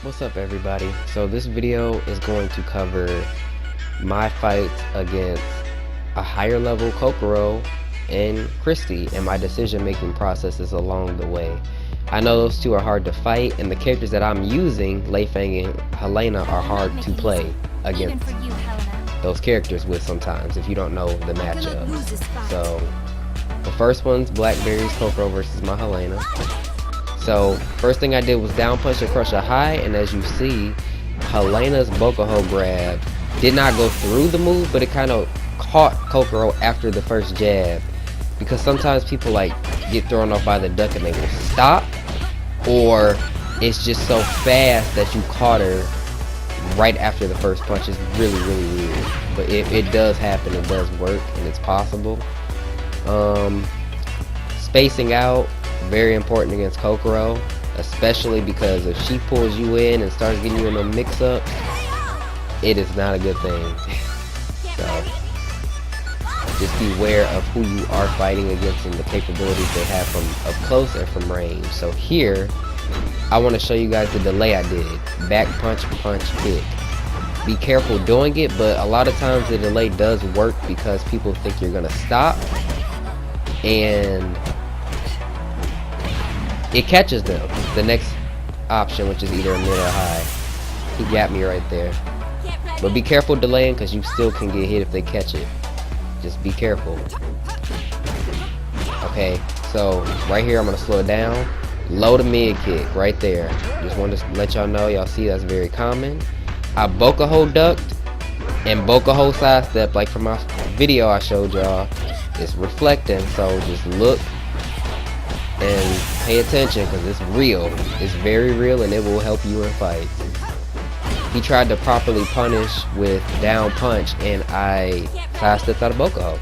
What's up everybody? So this video is going to cover my fight against a higher level Kokoro and Christie and my decision making processes along the way. I know those two are hard to fight, and the characters that I'm using, F.O.N and Helena, are hard to play against those characters with sometimes if you don't know the matchup. So the first one's Blackberry's Kokoro versus my Helena. So first thing I did was down punch and crush a high, and as you see, Helena's Kokoro grab did not go through the move, but it kind of caught Kokoro after the first jab, because sometimes people like get thrown off by the duck and they will stop, or it's just so fast that you caught her right after the first punch. It's really weird, but it does happen, it does work, and it's possible. Spacing out, very important against Kokoro, especially because if she pulls you in and starts getting you in a mix-up, it is not a good thing. So just beware of who you are fighting against and the capabilities they have from up close and from range. So here I want to show you guys the delay I did. Back punch, punch, kick. Be careful doing it, but a lot of times the delay does work because people think you're gonna stop, and it catches them. The next option, which is either a mid or high. He got me right there. But be careful delaying, because you still can get hit if they catch it. Just be careful. Okay, so right here I'm gonna slow it down. Low to mid kick right there. Just wanted to let y'all know. Y'all see that's very common. I Kokoro ducked and Kokoro sidestep, like from my video I showed y'all. It's reflecting, so just look and pay attention, because it's real. It's very real, and it will help you in fights. He tried to properly punish with down punch, and I sidestepped out of Kokoro.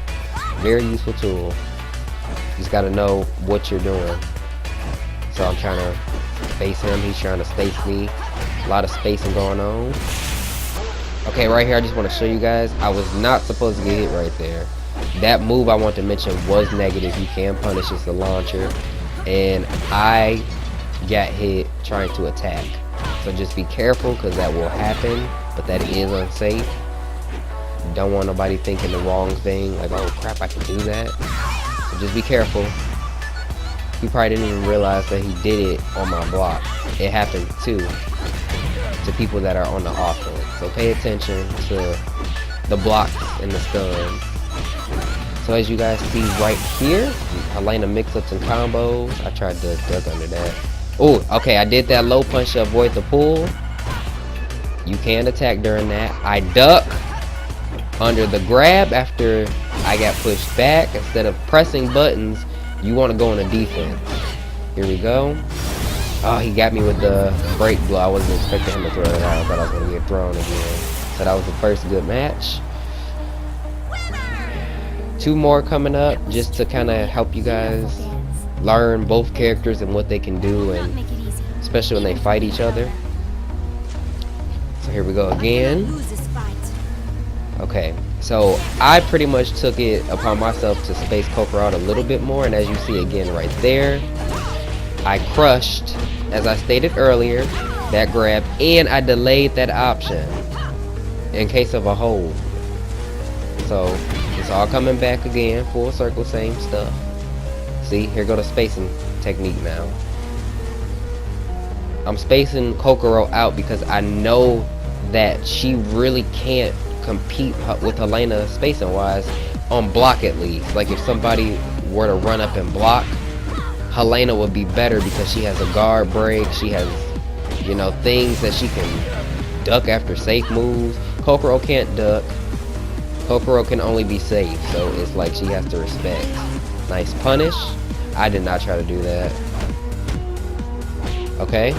Very useful tool. You just gotta know what you're doing. So I'm trying to space him, he's trying to space me. A lot of spacing going on. Okay, right here I just want to show you guys, I was not supposed to get hit right there. That move I want to mention was negative. You can punish, it's a launcher, and I got hit trying to attack. So just be careful, because that will happen, but that is unsafe. You don't want nobody thinking the wrong thing, like, oh crap, I can do that. So just be careful. He probably didn't even realize that he did it on my block. It happened too to people that are on the offense. So pay attention to the blocks and the stuns. So as you guys see right here, Helena mix-ups and combos. I tried to duck under that. Oh, okay, I did that low punch to avoid the pull. You can attack during that. I duck under the grab after I got pushed back. Instead of pressing buttons, you want to go into defense. Here we go. Oh, he got me with the break blow. I wasn't expecting him to throw it out. I thought I was going to get thrown again. So that was the first good match. Two more coming up, just to kind of help you guys learn both characters and what they can do, and especially when they fight each other. So here we go again. Okay, so I pretty much took it upon myself to space Kokoro out a little bit more, and as you see again right there, I crushed, as I stated earlier, that grab, and I delayed that option in case of a hold. So it's all coming back again, full circle, same stuff. See, here go the spacing technique now. I'm spacing Kokoro out because I know that she really can't compete with Helena spacing wise on block, at least. Like if somebody were to run up and block, Helena would be better because she has a guard break, she has, you know, things that she can duck after safe moves. Kokoro can't duck. Kokoro can only be safe, so it's like she has to respect. Nice punish. I did not try to do that. Okay,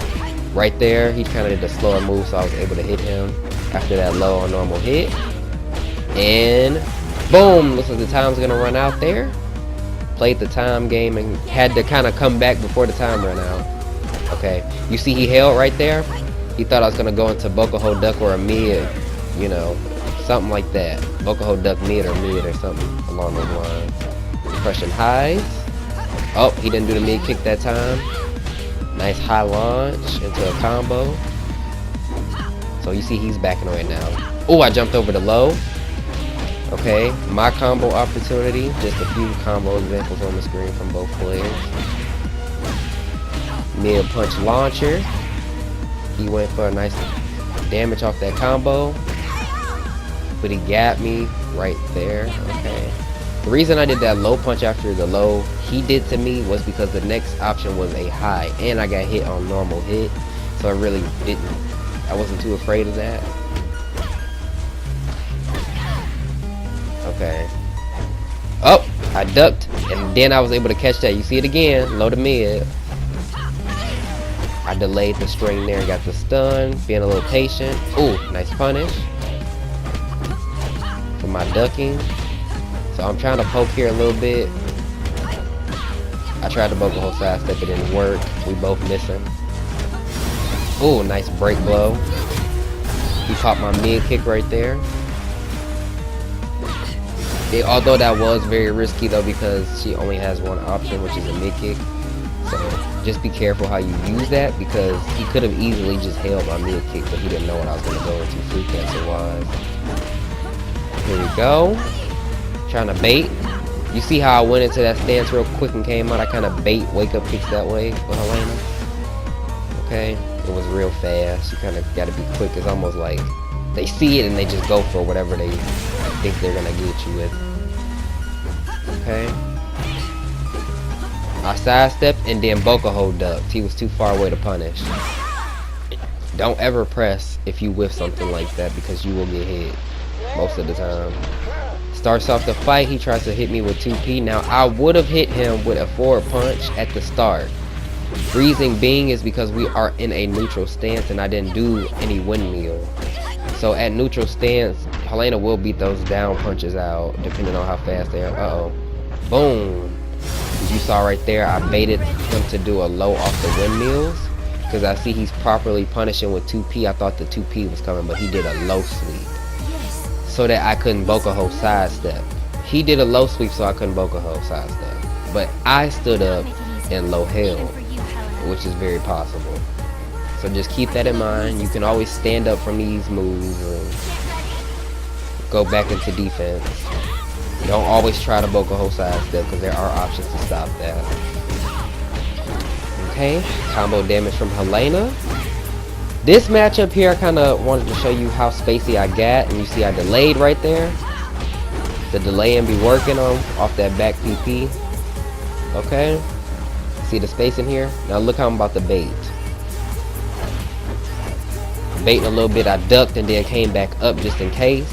right there, he kind of did a slower move, so I was able to hit him after that low on normal hit. And boom, looks like the time's gonna run out there. Played the time game and had to kind of come back before the time ran out. Okay, you see he held right there. He thought I was gonna go into Kokoro duck or a mid, you know, something like that. Kokoro duck mid or something along those lines. Crushing highs. Oh, he didn't do the mid kick that time. Nice high launch into a combo. So you see he's backing away now. Oh, I jumped over the low. Okay, my combo opportunity. Just a few combo examples on the screen from both players. Mid punch launcher. He went for a nice damage off that combo. But he got me right there. Okay. The reason I did that low punch after the low he did to me was because the next option was a high. And I got hit on normal hit. So I really I wasn't too afraid of that. Okay. Oh, I ducked. And then I was able to catch that. You see it again. Low to mid. I delayed the string there and got the stun. Being a little patient. Ooh, nice punish. For my ducking. So I'm trying to poke here a little bit. I tried to book a whole side step. It didn't work. We both missing. Ooh, nice break blow. He caught my mid kick right there. Although that was very risky though, because she only has one option, which is a mid kick. So just be careful how you use that, because he could have easily just held my mid kick, but he didn't know what I was going to go into free cancel wise. Here we go. Trying to bait. You see how I went into that stance real quick and came out? I kind of bait wake up kicks that way with Helena. Okay. It was real fast. You kind of got to be quick. It's almost like they see it and they just go for whatever they think they're going to get you with. Okay. I sidestepped and then Bokuho ducked. He was too far away to punish. Don't ever press if you whiff something like that, because you will get hit most of the time. Starts off the fight. He tries to hit me with 2P. Now, I would have hit him with a forward punch at the start. Reason being is because we are in a neutral stance and I didn't do any windmill. So at neutral stance, Helena will beat those down punches out depending on how fast they are. Uh-oh. Boom. As you saw right there, I baited him to do a low off the windmills, because I see he's properly punishing with 2P. I thought the 2P was coming, but he did a low sweep so that I couldn't Bokuho sidestep. He did a low sweep so I couldn't Bokuho sidestep. But I stood up and low held, which is very possible. So just keep that in mind. You can always stand up from these moves and go back into defense. Don't always try to Bokuho sidestep, because there are options to stop that. Okay, combo damage from Helena. This matchup here, I kind of wanted to show you how spacey I got, and you see I delayed right there. The delay and be working on off that back PP. Okay. See the space in here? Now look how I'm about to bait. Baiting a little bit, I ducked and then came back up just in case.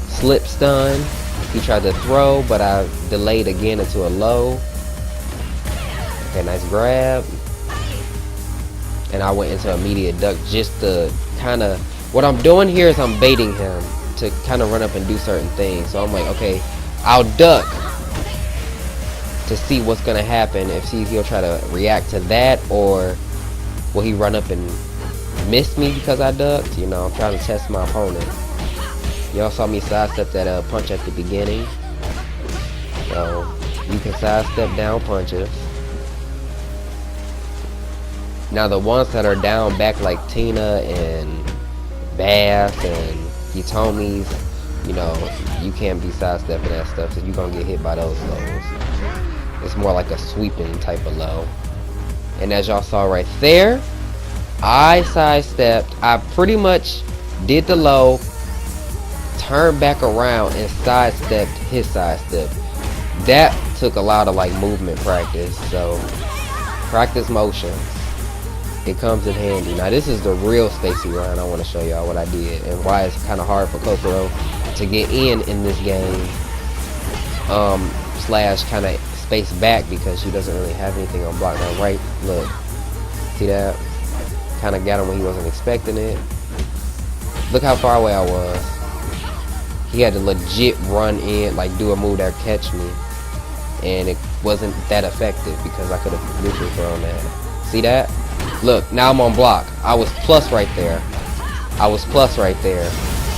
Slip stun. He tried to throw, but I delayed again into a low. Okay, nice grab. And I went into immediate duck just to kind of... What I'm doing here is I'm baiting him to kind of run up and do certain things. So I'm like, okay, I'll duck to see what's gonna happen, if he'll try to react to that, or will he run up and miss me because I ducked. You know, I'm trying to test my opponent. Y'all saw me sidestep that punch at the beginning, so you can sidestep down punches. Now the ones that are down back, like Tina and Bass and Hitomi's, you know, you can't be sidestepping that stuff, so you're gonna get hit by those lows. It's more like a sweeping type of low. And as y'all saw right there, I sidestepped. I pretty much did the low, turned back around and sidestepped his sidestep. That took a lot of like movement practice. So practice motion. It comes in handy. Now this is the real Stacy run. I want to show y'all what I did and why it's kind of hard for Kokoro to get in this game. Slash kind of space back, because she doesn't really have anything on block. Now right, look, see that? Kind of got him when he wasn't expecting it. Look how far away I was. He had to legit run in, like do a move that catch me, and it wasn't that effective because I could have literally thrown that. See that? Look, now I'm on block. I was plus right there. I was plus right there.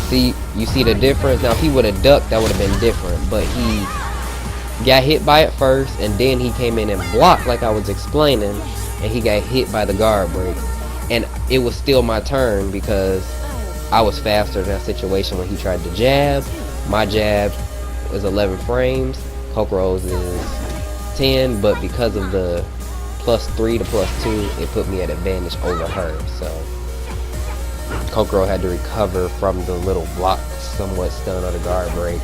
See, you see the difference? Now if he would have ducked, that would have been different, but he got hit by it first, and then he came in and blocked like I was explaining, and he got hit by the guard break. And it was still my turn because I was faster in that situation when he tried to jab. My jab is 11 frames. Kokoro's is 10, but because of the +3 to +2, it put me at advantage over her. So Kokoro had to recover from the little block, somewhat stun or the guard break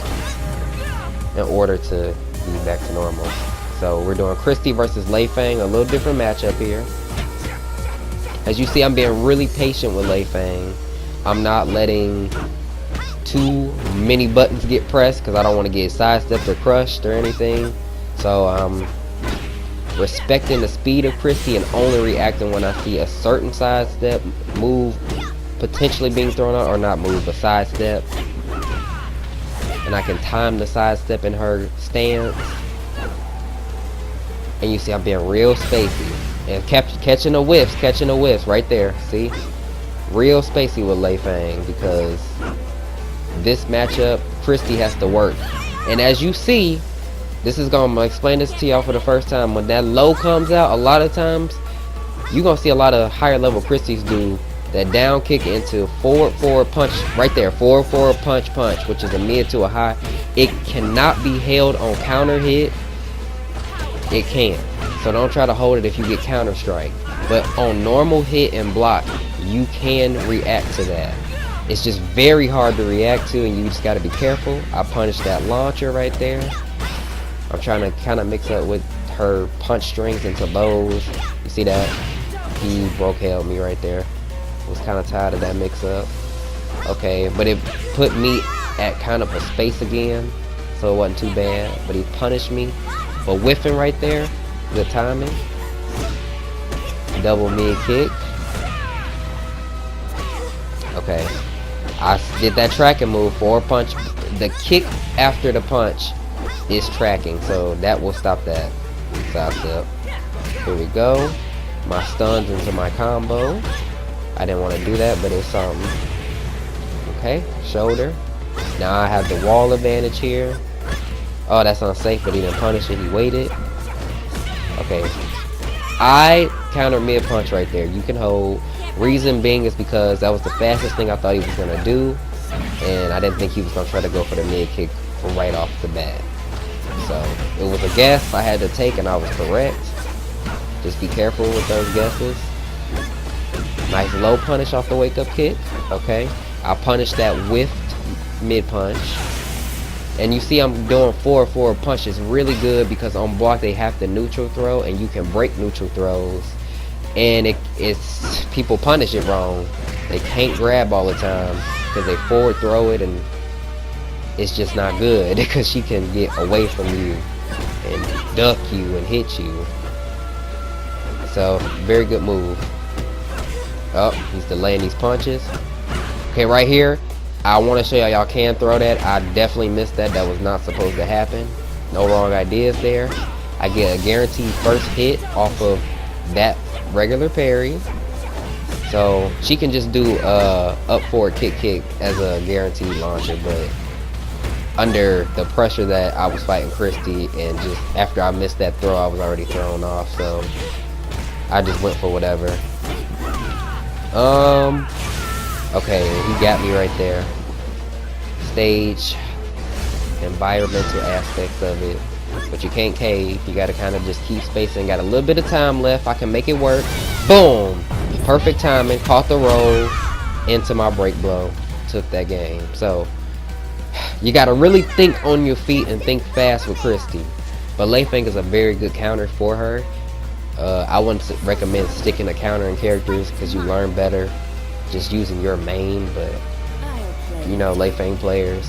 in order to be back to normal. So we're doing Christie versus F.O.N, a little different matchup here. As you see, I'm being really patient with F.O.N. I'm not letting too many buttons get pressed because I don't want to get sidestepped or crushed or anything. So I'm respecting the speed of Christie and only reacting when I see a certain sidestep move potentially being thrown out, or not move, but sidestep. And I can time the sidestep in her stance. And you see I'm being real spacey. And catching the whiffs right there. See? Real spacey with F.O.N because this matchup, Christie has to work. And as you see, I'm gonna explain this to y'all for the first time. When that low comes out, a lot of times you're gonna see a lot of higher level Christies do that down kick into forward punch right there. Forward punch, which is a mid to a high. It cannot be held on counter hit. It can't. So don't try to hold it if you get counter strike. But on normal hit and block, you can react to that. It's just very hard to react to, and you just got to be careful. I punished that launcher right there. I'm trying to kind of mix up with her punch strings into lows. You see that? He broke held me right there. Was kind of tired of that mix up. Okay, but it put me at kind of a space again, so it wasn't too bad. But he punished me. But whiffing right there, good timing. Double mid kick. Okay, I did that tracking move, forward punch. The kick after the punch is tracking, so that will stop that side step. Here we go. My stuns into my combo. I didn't want to do that, but it's something. Okay, shoulder. Now I have the wall advantage here. Oh, that's unsafe, but he didn't punish it. He waited. Okay. I counter mid punch right there. You can hold. Reason being is because that was the fastest thing I thought he was going to do. And I didn't think he was going to try to go for the mid kick from right off the bat. So, it was a guess I had to take, and I was correct. Just be careful with those guesses. Nice low punish off the wake up kick. Okay. I punished that whiffed mid punch. And you see I'm doing forward punch. It's really good because on block they have the neutral throw, and you can break neutral throws. And it's people punish it wrong. They can't grab all the time because they forward throw it, and it's just not good because she can get away from you and duck you and hit you. So very good move. Oh, he's delaying these punches. Okay, right here, I want to show y'all can throw that. I definitely missed that. That was not supposed to happen. No wrong ideas there. I get a guaranteed first hit off of that regular parry. So she can just do up forward kick as a guaranteed launcher, but under the pressure that I was fighting Christie, and just after I missed that throw, I was already thrown off, so I just went for whatever. Okay, he got me right there. Stage, environmental aspects of it, but you can't cave. You gotta kind of just keep spacing. Got a little bit of time left. I can make it work. Boom! Perfect timing. Caught the roll into my break blow. Took that game. So you gotta really think on your feet and think fast with Christie. But F.O.N is a very good counter for her. I wouldn't recommend sticking to countering characters because you learn better just using your main, but you know, F.O.N players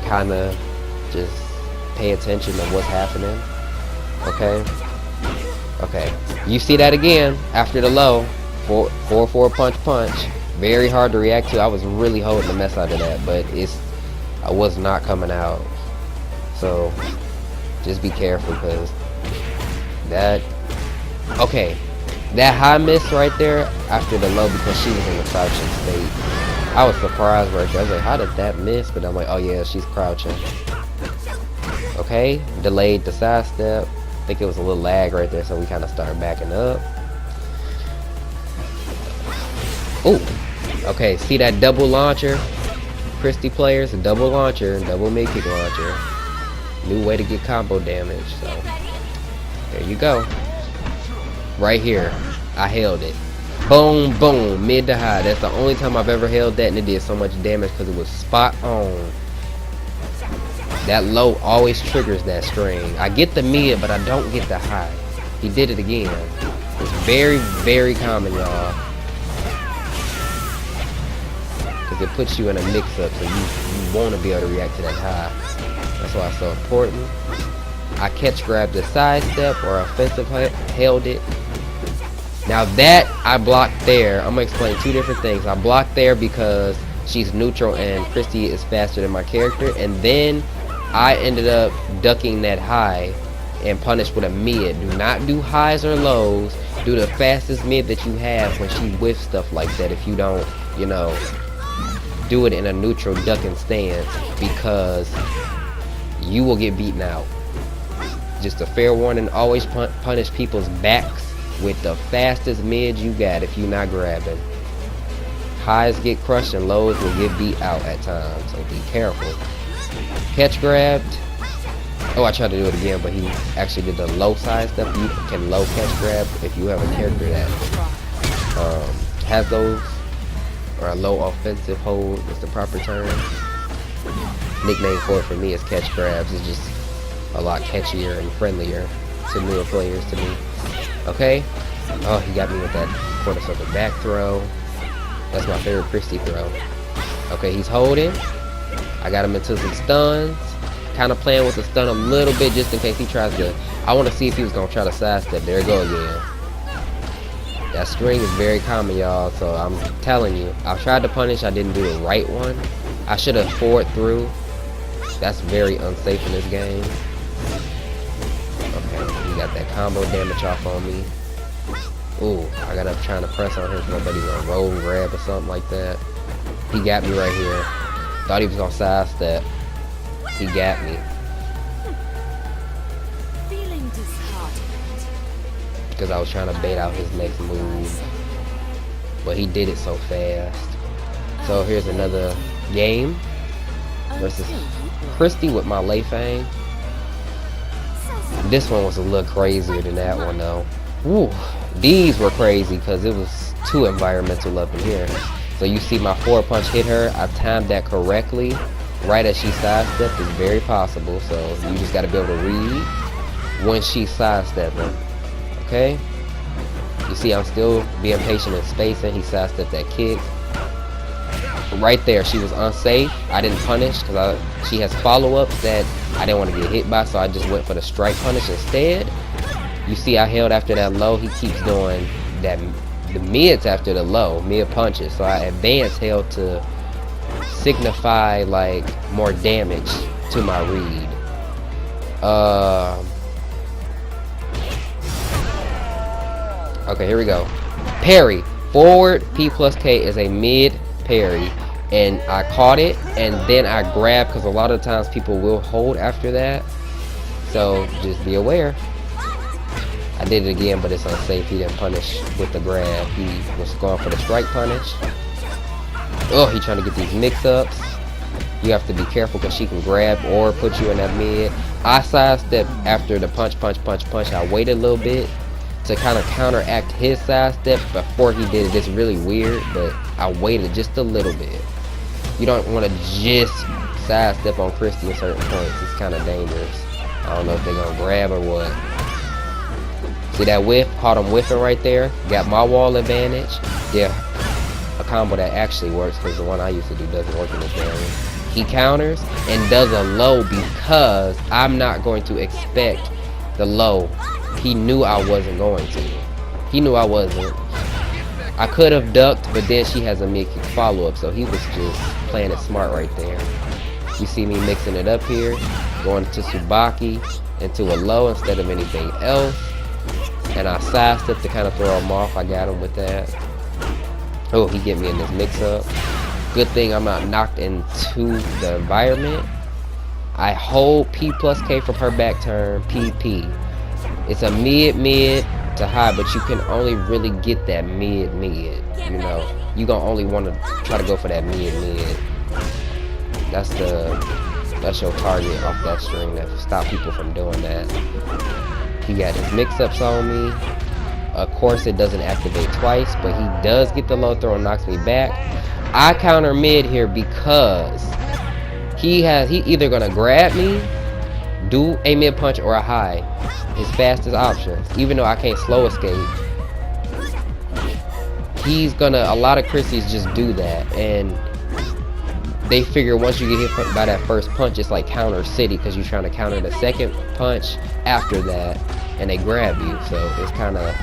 kind of just pay attention to what's happening. Okay, you see that again after the low. Forward punch. Very hard to react to. I was really holding the mess out of that, but I was not coming out. So just be careful because that high miss right there after the low because she was in a crouching state. I was surprised right there. I was like, how did that miss? But I'm like, oh yeah, she's crouching. Okay, delayed the side step. I think it was a little lag right there, so we kind of started backing up. Oh, Okay, see that double launcher? Christie players, a double launcher, double mid kick launcher. New way to get combo damage, so there you go. Right here, I held it. Boom, boom, mid to high. That's the only time I've ever held that, and it did so much damage because it was spot on. That low always triggers that string. I get the mid, but I don't get the high. He did it again. It's very, very common, y'all. Because it puts you in a mix-up, so you want to be able to react to that high. That's why it's so important. I catch grabbed the side step or offensive held it. Now that I blocked there, I'm going to explain two different things. I blocked there because she's neutral and Christie is faster than my character. And then I ended up ducking that high and punished with a mid. Do not do highs or lows. Do the fastest mid that you have when she whiffs stuff like that. If you don't, you know, do it in a neutral ducking stance, because you will get beaten out. Just a fair warning, always punish people's backs with the fastest mid you got if you're not grabbing. Highs get crushed and lows will get beat out at times, so be careful. Catch grabbed. Oh, I tried to do it again, but he actually did the low side stuff. You can low catch grab if you have a character that has those, or a low offensive hold is the proper term. Nickname for it for me is catch grabs. It's just a lot catchier and friendlier to newer players to me. Okay. Oh, he got me with that quarter circle back throw. That's my favorite Christie throw. Okay, he's holding. I got him into some stuns. Kind of playing with the stun a little bit just in case he tries to. I want to see if he was going to try to sidestep. There you go again. That string is very common, y'all. So I'm telling you, I tried to punish. I didn't do the right one. I should have forward through. That's very unsafe in this game. Okay, he got that combo damage off on me. Ooh, I got up trying to press on him so nobody gonna roll and grab or something like that. He got me right here. Thought he was gonna sidestep. He got me. Because I was trying to bait out his next move. But he did it so fast. So here's another game versus Christie with my F.O.N. This one was a little crazier than that one though. Woo, these were crazy because it was too environmental up in here. So you see my forward punch hit her. I timed that correctly. Right as she sidestepped is very possible. So you just got to be able to read when she's sidestepping. Okay? You see I'm still being patient and spacing. He sidestepped that kick. Right there, she was unsafe. I didn't punish because she has follow-ups that I didn't want to get hit by, so I just went for the strike punish instead. You see I held after that low. He keeps doing that, the mids after the low, mid punches. So I advanced held to signify like more damage to my read. Okay, here we go. Parry. Forward P plus K is a mid parry. And I caught it, and then I grabbed, because a lot of times people will hold after that. So just be aware. I did it again, but it's unsafe. He didn't punish with the grab. He was going for the strike punish. Oh, he trying to get these mix-ups. You have to be careful because she can grab or put you in that mid. I sidestepped after the punch. I waited a little bit to kind of counteract his sidestep before he did it. It's really weird, but I waited just a little bit. You don't want to just sidestep on Christie at certain points. It's kind of dangerous. I don't know if they're going to grab or what. See that whiff? Caught him whiffing right there. Got my wall advantage. Yeah, a combo that actually works, because the one I used to do doesn't work in this game. He counters and does a low because I'm not going to expect the low. He knew I wasn't going to. He knew I wasn't. I could have ducked, but then she has a mid-kick follow-up, so he was just playing it smart right there. You see me mixing it up here, going to Tsubaki, into a low instead of anything else. And I sidestepped to kind of throw him off. I got him with that. Oh, he get me in this mix-up. Good thing I'm not knocked into the environment. I hold P plus K from her back turn, PP. It's a mid, to high, but you can only really get that mid. You know, you gonna only want to try to go for that mid. That's your target off that string to stop people from doing that. He got his mix-ups on me. Of course, it doesn't activate twice, but he does get the low throw and knocks me back. I counter mid here because he either gonna grab me, do a mid punch or a high. His fastest options, even though I can't slow escape. He's gonna, a lot of Christies just do that, and they figure once you get hit by that first punch, it's like counter city, because you're trying to counter the second punch after that, and they grab you. So it's kind of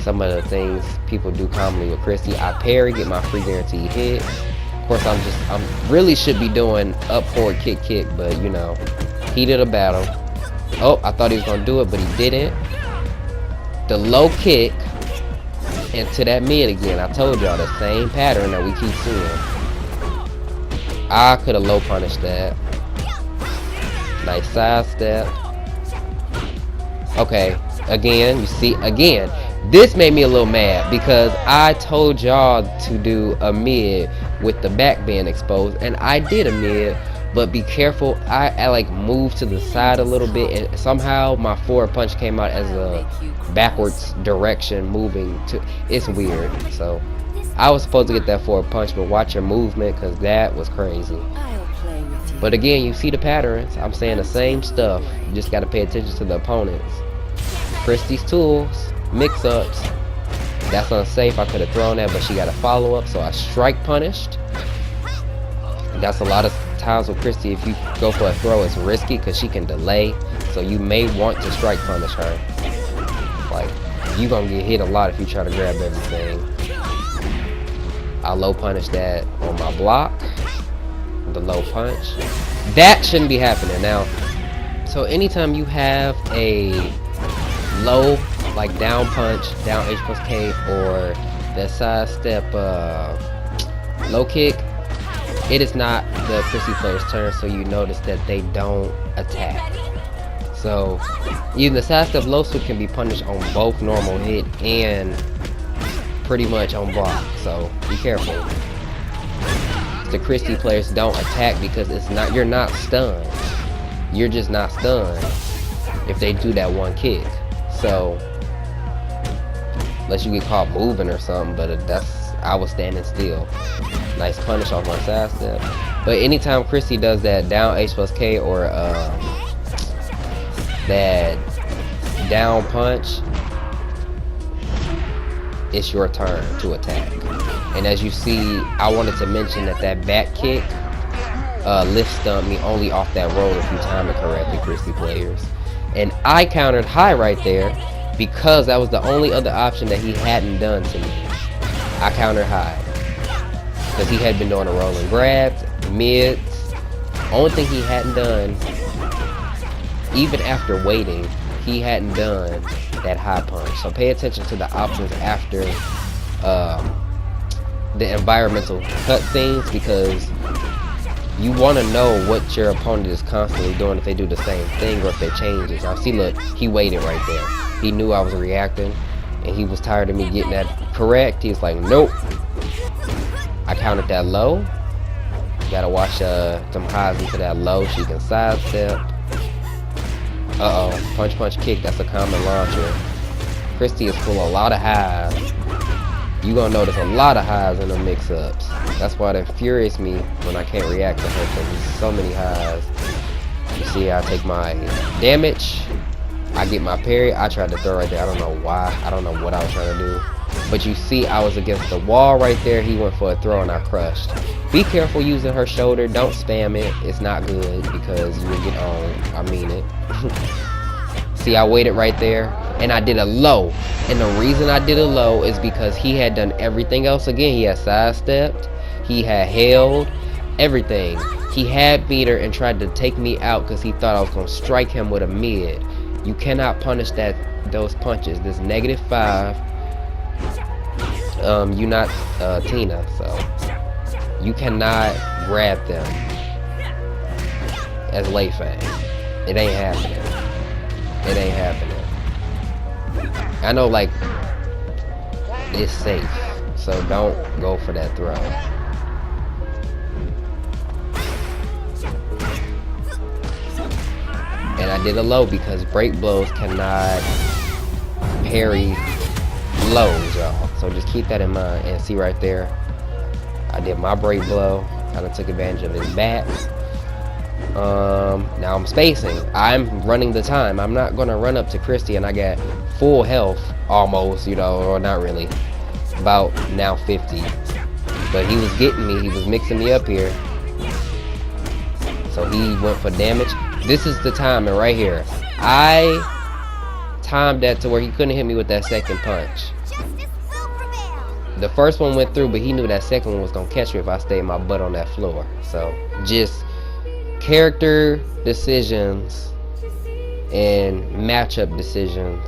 some of the things people do commonly with Christie. I parry, get my free guaranteed hit. Of course, I'm really should be doing up forward kick, but you know, heat of the battle. Oh, I thought he was gonna do it, but he didn't. The low kick into that mid again. I told y'all the same pattern that we keep seeing. I could have low punished that. Nice side step. Okay, again, you see, again, this made me a little mad because I told y'all to do a mid with the back being exposed, and I did a mid, but be careful, I like moved to the side a little bit, and somehow my forward punch came out as a backwards direction moving to, it's weird. So I was supposed to get that forward punch, but watch your movement, because that was crazy. But again, you see the patterns. I'm saying the same stuff. You just got to pay attention to the opponents. Christie's tools, mix-ups. That's unsafe. I could have thrown that, but she got a follow-up, so I strike punished. That's a lot of times with Christie, if you go for a throw, it's risky because she can delay. So you may want to strike punish her. Like, you gonna get hit a lot if you try to grab everything. I low punish that on my block. The low punch. That shouldn't be happening. Now, so anytime you have a low, like down punch, down H plus K, or the side step low kick, it is not the Christie player's turn, so you notice that they don't attack. So even the side step low switch can be punished on both normal hit and pretty much on block, so be careful. The Christie players don't attack because it's not, you're not stunned. You're just not stunned if they do that one kick. So unless you get caught moving or something, but that's, I was standing still. Nice punish off my side step. But anytime Christie does that down H plus K or that down punch, it's your turn to attack. And as you see, I wanted to mention that back kick lift stumped me only off that roll if you time it correctly, Christie players. And I countered high right there because that was the only other option that he hadn't done to me. I countered high because he had been doing a roll and grabs, mids. Only thing he hadn't done, even after waiting, he hadn't done that high punch. So pay attention to the options after the environmental cutscenes, because you want to know what your opponent is constantly doing, if they do the same thing or if they change it. Now see, look, he waited right there. He knew I was reacting and he was tired of me getting that correct. He was like, nope. I countered that low. Gotta watch some highs into that low. She can sidestep. Uh-oh, punch, punch, kick. That's a common launcher. Christie is full of a lot of highs. You gonna notice a lot of highs in the mix-ups. That's why it infuriates me when I can't react to her, because there's so many highs. You see, I take my damage. I get my parry. I tried to throw right there. I don't know why. I don't know what I was trying to do. But you see, I was against the wall right there. He went for a throw and I crushed. Be careful using her shoulder. Don't spam it. It's not good because you will get on. I mean it. See, I waited right there and I did a low. And the reason I did a low is because he had done everything else again. He had sidestepped. He had held. Everything. He had beat her and tried to take me out because he thought I was going to strike him with a mid. You cannot punish those punches. This -5. You're not Tina, so you cannot grab them as Lei Fang. It ain't happening. It ain't happening. I know, like, it's safe, so don't go for that throw. And I did a low because break blows cannot parry lows, y'all. So just keep that in mind. And see right there, I did my break blow. Kind of took advantage of his bat. Now I'm spacing. I'm running the time. I'm not gonna run up to Christie and I got full health almost, you know, or not really. About now 50. But he was getting me. He was mixing me up here. So he went for damage. This is the timing right here. I timed that to where he couldn't hit me with that second punch. The first one went through, but he knew that second one was gonna catch me if I stayed my butt on that floor. So just character decisions and matchup decisions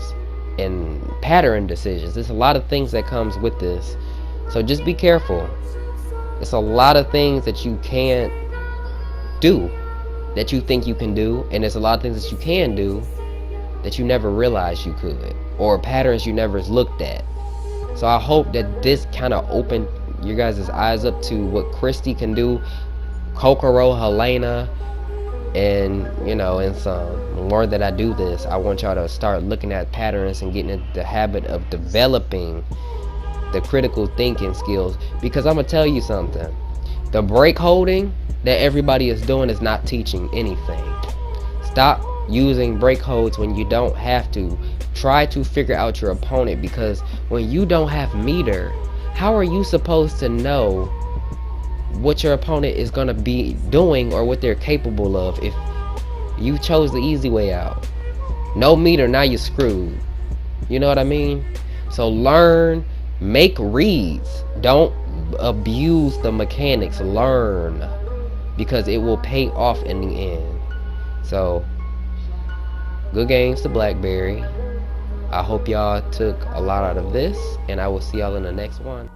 and pattern decisions. There's a lot of things that comes with this. So just be careful. It's a lot of things that you can't do that you think you can do, and there's a lot of things that you can do that you never realized you could, or patterns you never looked at. So I hope that this kind of opened your guys' eyes up to what Christie can do, Kokoro, Helena, and you know, and some more that I do this. I want y'all to start looking at patterns and getting into the habit of developing the critical thinking skills, because I'm gonna tell you something. The break holding that everybody is doing is not teaching anything. Stop using break holds when you don't have to. Try to figure out your opponent, because when you don't have meter, how are you supposed to know what your opponent is going to be doing or what they're capable of if you chose the easy way out? No meter, now you're screwed. You know what I mean? So learn, make reads. Don't abuse the mechanics. Learn, because it will pay off in the end. So good games to Blackberry. I hope y'all took a lot out of this, and I will see y'all in the next one.